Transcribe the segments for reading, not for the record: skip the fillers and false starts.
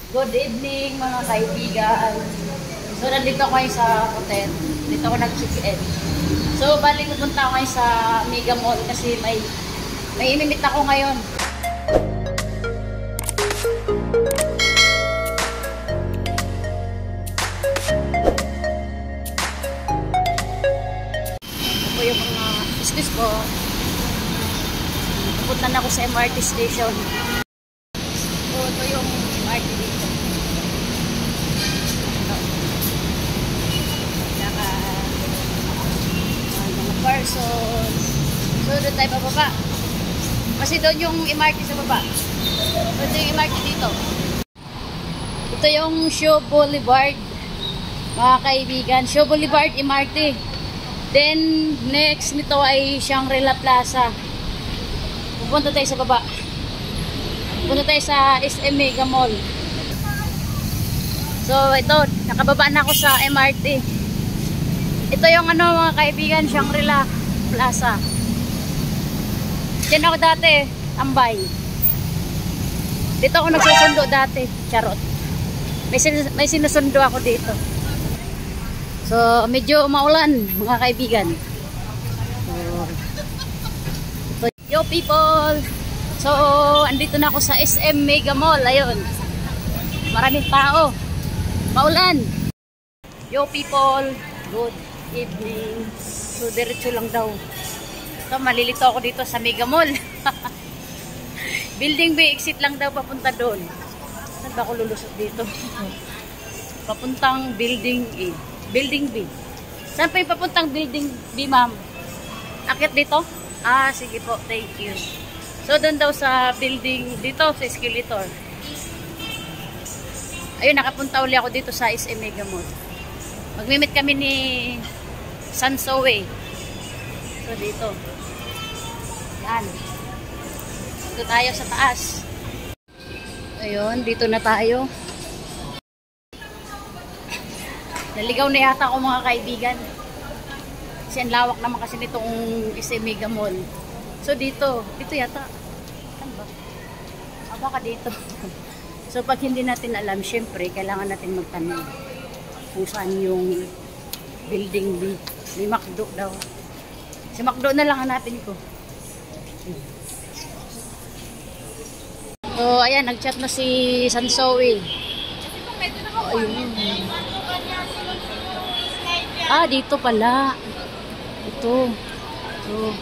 Good evening mga kaibigan. So nandito ako ngayon sa hotel. Dito ako nag-check-in. So bali pupunta ako ngayon sa Mega Mall kasi may imimit ako ngayon. Ito po yung mga business ko. Pupunta na ako sa MRT station. So ito yung MRT dito. Person. So, doon tayo bababa. Kasi doon yung MRT sa baba. So, ito yung MRT dito. Ito yung Shaw Boulevard. Mga kaibigan. Shaw Boulevard, MRT. Then, next nito ay Shangri-La Plaza. Pupunta tayo sa baba. Pupunta tayo sa SM Mega Mall. So, ito. Nakababa na ako sa MRT. Ito yung mga kaibigan, Shangri-La Plaza. Diyan ako dati, tambay. Dito ako nagsusundo dati, charot. May sinusundo ako dito. So, medyo maulan, mga kaibigan. So, yo people! So, andito na ako sa SM Mega Mall. Ayun. Maraming tao. Maulan. Yo people! Good evening. So, diretso lang daw. So, malilito ako dito sa Mega Mall. Building B, exit lang daw papunta doon. Saan ba ako lulusot dito? Papuntang Building A. Building B. Saan pa yung papuntang Building B, ma'am? Akit dito? Ah, sige po. Thank you. So, doon daw sa building dito, sa escalator. Ayun, nakapunta uli ako dito sa SM Mega Mall. Magmimit kami ni Sansoe. So, dito. Yan. Dito tayo sa taas. Ayun, dito na tayo. Naligaw na yata ako mga kaibigan. Kasi ang lawak naman kasi nitong SM Mega Mall. So, dito. Dito yata. Saan ba? Baka dito. So, pag hindi natin alam, syempre, kailangan natin magtanong kung saan yung building B. May McDo daw. Si McDo na lang hanapin ko. So, ayan, nag-chat na si Sansoe. Oh, ayun. Ah, dito pala. Ito. So,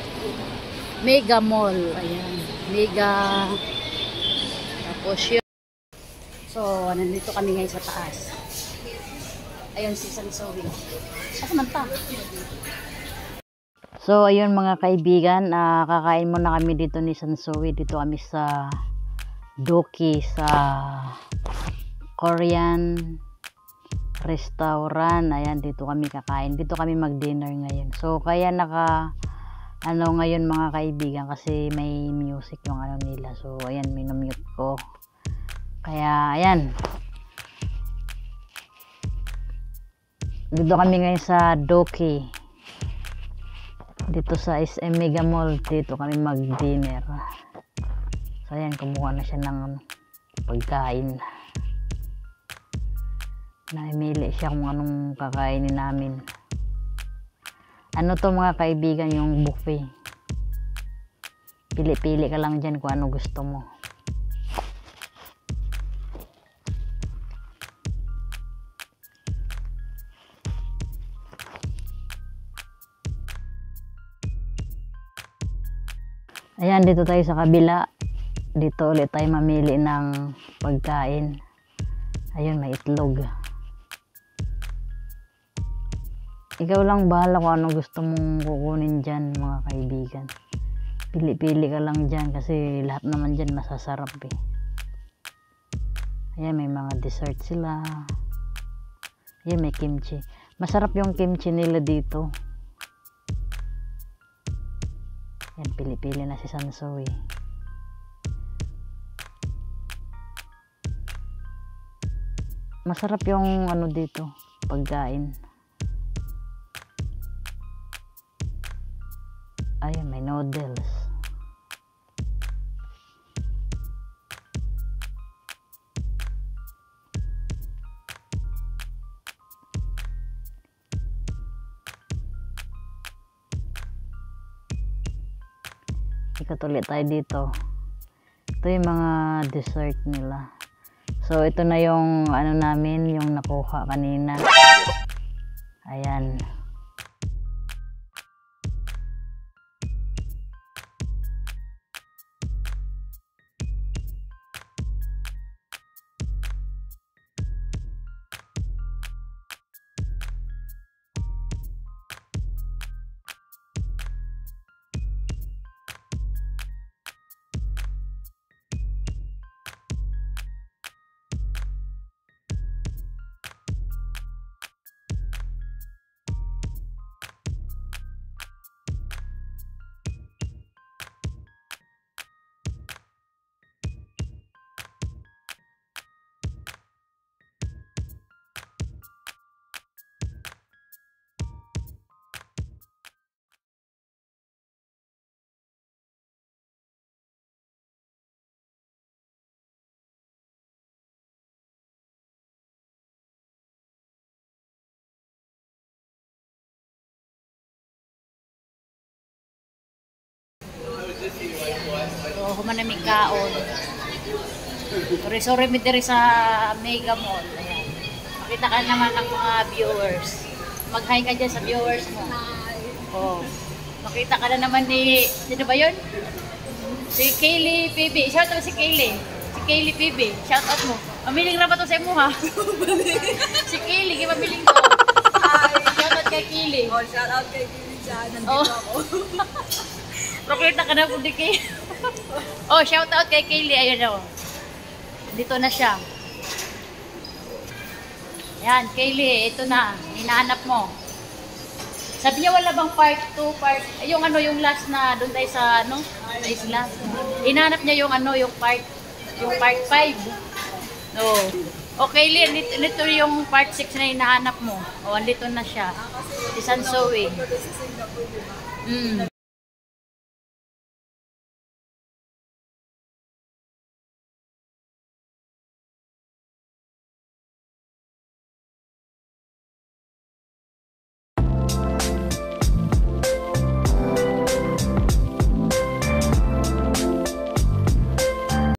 Mega Mall. Ayan. Mega. Tapos yun. So, nandito kami ngayon sa taas. Ayun si Sansoe. Asa man ta? So, ayun mga kaibigan, kakain muna kami dito ni Sansoe. Dito kami sa Doki, sa Korean restaurant. Ayan, dito kami kakain. Dito kami mag-dinner ngayon. So, kaya ngayon mga kaibigan, kasi may music yung nila. So, ayan, minumute ko. Kaya, ayan. Dito kami ngayon sa Doki. Dito sa SM Mega Mall. Dito kami mag-dinner. So, ayan, kumuha na siya ng pagkain. Namimili siya kung anong kakainin namin. Ano to mga kaibigan, yung buffet. Pili-pili ka lang dyan kung ano gusto mo. Ayan, dito tayo sa kabila. Dito ulit tayo mamili ng pagkain. Ayun, may itlog. Ikaw lang bahala kung ano gusto mong kukunin dyan, mga kaibigan. Pili-pili ka lang dyan kasi lahat naman dyan masasarap eh. Ayan, may mga dessert sila. Ayan, may kimchi. Masarap yung kimchi nila dito. Yan, pili-pili na si Sansoe. Masarap yung dito, pagkain. Ayun, may noodles. Ikot ulit tayo dito. Ito yung mga dessert nila. So, ito na yung ano namin, yung nakuha kanina. Ayan. So, humanamig kaon. Sorry mi diri sa Mega Mall. Ayan. Makita ka naman ng mga viewers. Mag-hi ka dyan sa viewers mo. Oh. Makita ka na naman ni, sino ba yun? Si Kaylee PB. Shout out si Kaylee. Si Kaylee PB. Shout out mo. Mamiling na ba ito sa imo ha? Si Kaylee, mamiling ko. Shout out kay Kaylee. Oh, shout out kay Kaylee dyan. Nandito ako. Makita ka na po di kay. Oh, shout out kay Kaylee. Ayun o. Dito na siya. Yan, Kaylee, ito na. Hinahanap mo. Sabi niya wala bang part 2, part... Yung ano, yung last na doon tayo sa ano? Sa isla. Hinahanap niya yung ano, yung part 5. No. O Kaylee, nito yung part 6 na hinahanap mo. O, andito na siya. Isang sewing.